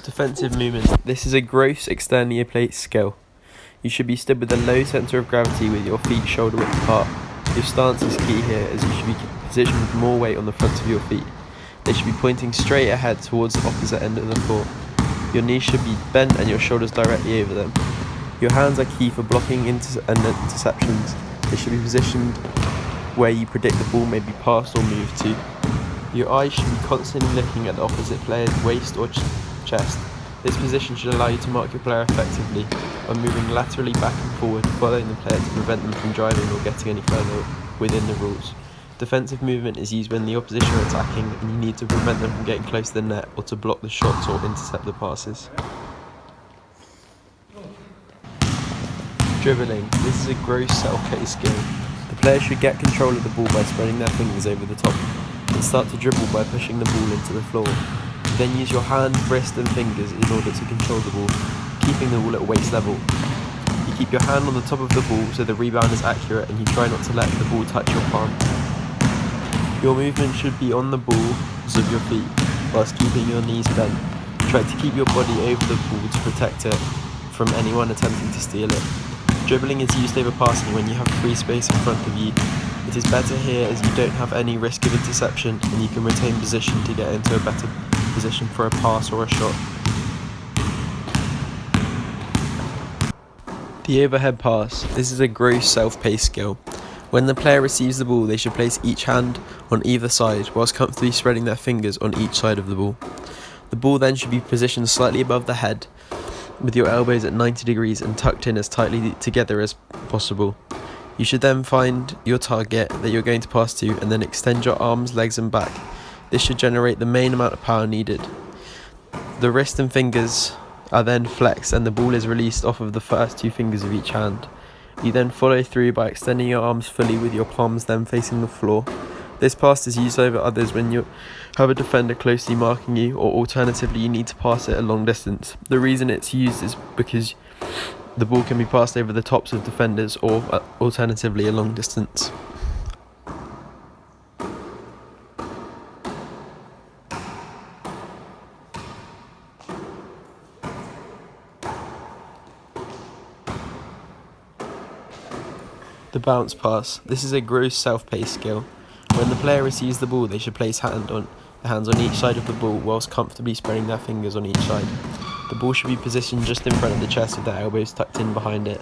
Defensive movement. This is a gross externally placed skill. You should be stood with a low centre of gravity with your feet shoulder width apart. Your stance is key here, as you should be positioned with more weight on the fronts of your feet. They should be pointing straight ahead towards the opposite end of the floor. Your knees should be bent and your shoulders directly over them. Your hands are key for blocking interceptions. They should be positioned where you predict the ball may be passed or moved to. Your eyes should be constantly looking at the opposite player's waist or chest. This position should allow you to mark your player effectively by moving laterally back and forward, following the player to prevent them from driving or getting any further within the rules. Defensive movement is used when the opposition are attacking and you need to prevent them from getting close to the net or to block the shots or intercept the passes. Dribbling. This is a gross self-paced skill. The player should get control of the ball by spreading their fingers over the top and start to dribble by pushing the ball into the floor. Then use your hand, wrist and fingers in order to control the ball, keeping the ball at waist level. You keep your hand on the top of the ball so the rebound is accurate and you try not to let the ball touch your palm. Your movement should be on the balls of your feet whilst keeping your knees bent. Try to keep your body over the ball to protect it from anyone attempting to steal it. Dribbling is used over passing when you have free space in front of you. It is better here as you don't have any risk of interception and you can retain position to get into a better position for a pass or a shot. The overhead pass. This is a gross self-paced skill. When the player receives the ball, they should place each hand on either side whilst comfortably spreading their fingers on each side of the ball. The ball then should be positioned slightly above the head with your elbows at 90 degrees and tucked in as tightly together as possible. You should then find your target that you're going to pass to and then extend your arms, legs and back. This should generate the main amount of power needed. The wrist and fingers are then flexed and the ball is released off of the first two fingers of each hand. You then follow through by extending your arms fully with your palms then facing the floor. This pass is used over others when you have a defender closely marking you, or alternatively you need to pass it a long distance. The reason it's used is because the ball can be passed over the tops of defenders or alternatively a long distance. The bounce pass. This is a gross self-paced skill. When the player receives the ball, they should place hands on each side of the ball whilst comfortably spreading their fingers on each side. The ball should be positioned just in front of the chest with their elbows tucked in behind it.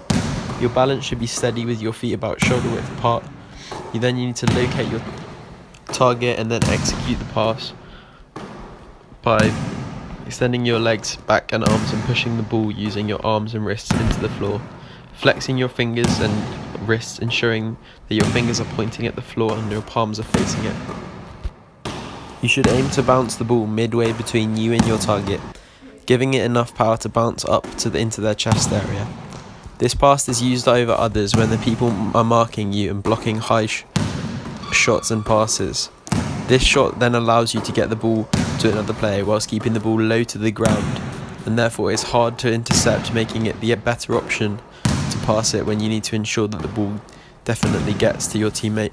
Your balance should be steady with your feet about shoulder width apart. You need to locate your target and then execute the pass by extending your legs, back and arms and pushing the ball using your arms and wrists into the floor. Flexing your fingers and wrists, ensuring that your fingers are pointing at the floor and your palms are facing it. You should aim to bounce the ball midway between you and your target, giving it enough power to bounce up into their chest area. This pass is used over others when the people are marking you and blocking high shots and passes. This shot then allows you to get the ball to another player whilst keeping the ball low to the ground, and therefore it's hard to intercept, making it the better option to pass it when you need to ensure that the ball definitely gets to your teammate.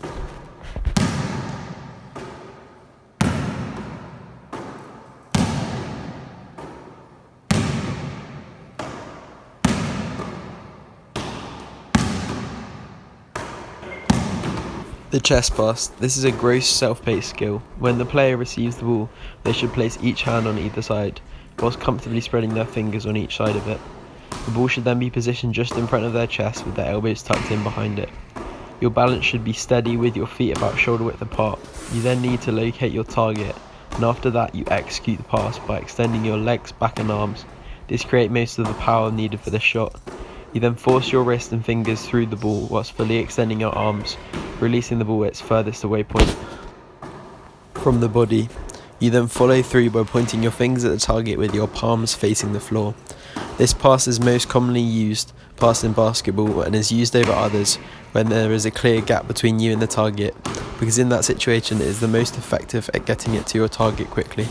The chest pass. This is a gross self-paced skill. When the player receives the ball, they should place each hand on either side, whilst comfortably spreading their fingers on each side of it. The ball should then be positioned just in front of their chest with their elbows tucked in behind it. Your balance should be steady with your feet about shoulder width apart. You then need to locate your target, and after that you execute the pass by extending your legs, back and arms. This creates most of the power needed for the shot. You then force your wrist and fingers through the ball whilst fully extending your arms, releasing the ball at its furthest away point from the body. You then follow through by pointing your fingers at the target with your palms facing the floor. This pass is most commonly used pass in basketball and is used over others when there is a clear gap between you and the target, because in that situation it is the most effective at getting it to your target quickly.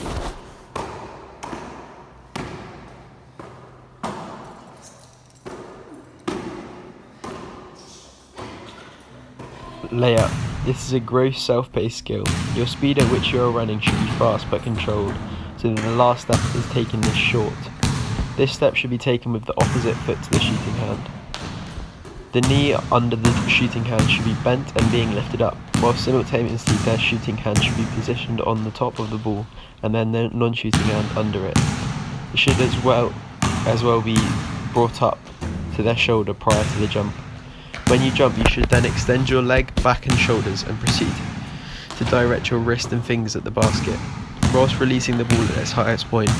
Layup. This is a gross self-paced skill. Your speed at which you are running should be fast but controlled, so so that the last step is taken this short. This step should be taken with the opposite foot to the shooting hand. The knee under the shooting hand should be bent and being lifted up, while simultaneously their shooting hand should be positioned on the top of the ball and then their non-shooting hand under it. It should as well be brought up to their shoulder prior to the jump. When you jump, you should then extend your leg, back and shoulders and proceed to direct your wrist and fingers at the basket, whilst releasing the ball at its highest point.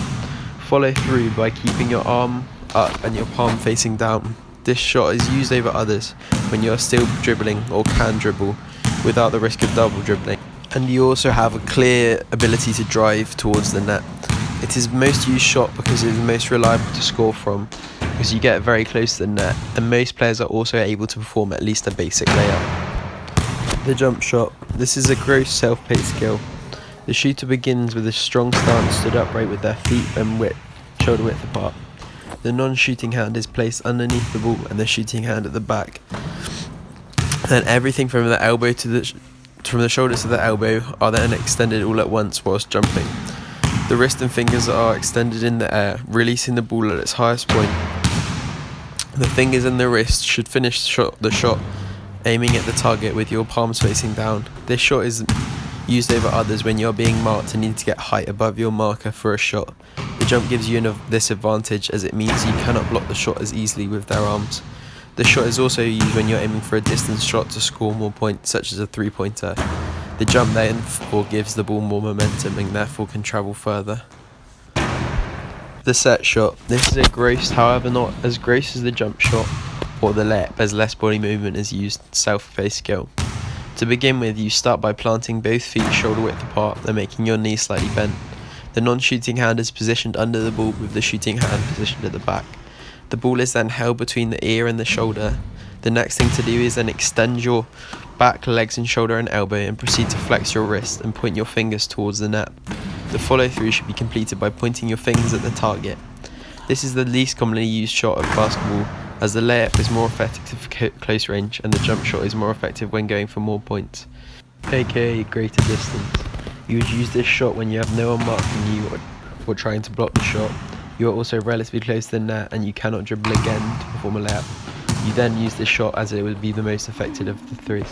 Follow through by keeping your arm up and your palm facing down. This shot is used over others when you are still dribbling or can dribble without the risk of double dribbling. And you also have a clear ability to drive towards the net. It is most used shot because it is the most reliable to score from, because you get very close to the net, and most players are also able to perform at least a basic layup. The jump shot. This is a gross self-paced skill. The shooter begins with a strong stance stood upright with their feet and shoulder width apart. The non-shooting hand is placed underneath the ball and the shooting hand at the back. Then everything from the elbow from the shoulder to the elbow are then extended all at once whilst jumping. The wrist and fingers are extended in the air, releasing the ball at its highest point. The fingers and the wrist should finish the shot, aiming at the target with your palms facing down. This shot is used over others when you are being marked and need to get height above your marker for a shot. The jump gives you this advantage as it means you cannot block the shot as easily with their arms. The shot is also used when you're aiming for a distance shot to score more points, such as a three-pointer. The jump therefore gives the ball more momentum and therefore can travel further. The set shot. This is a gross, however not as gross as the jump shot or the layup, as less body movement is used, self-paced skill. To begin with, you start by planting both feet shoulder width apart and making your knee slightly bent. The non-shooting hand is positioned under the ball with the shooting hand positioned at the back. The ball is then held between the ear and the shoulder. The next thing to do is then extend your back, legs and shoulder and elbow and proceed to flex your wrist and point your fingers towards the net. The follow through should be completed by pointing your fingers at the target. This is the least commonly used shot of basketball, as the layup is more effective for close range and the jump shot is more effective when going for more points, aka greater distance. You would use this shot when you have no one marking you or trying to block the shot. You are also relatively close to the net and you cannot dribble again to perform a layup. You then use this shot as it would be the most effective of the three.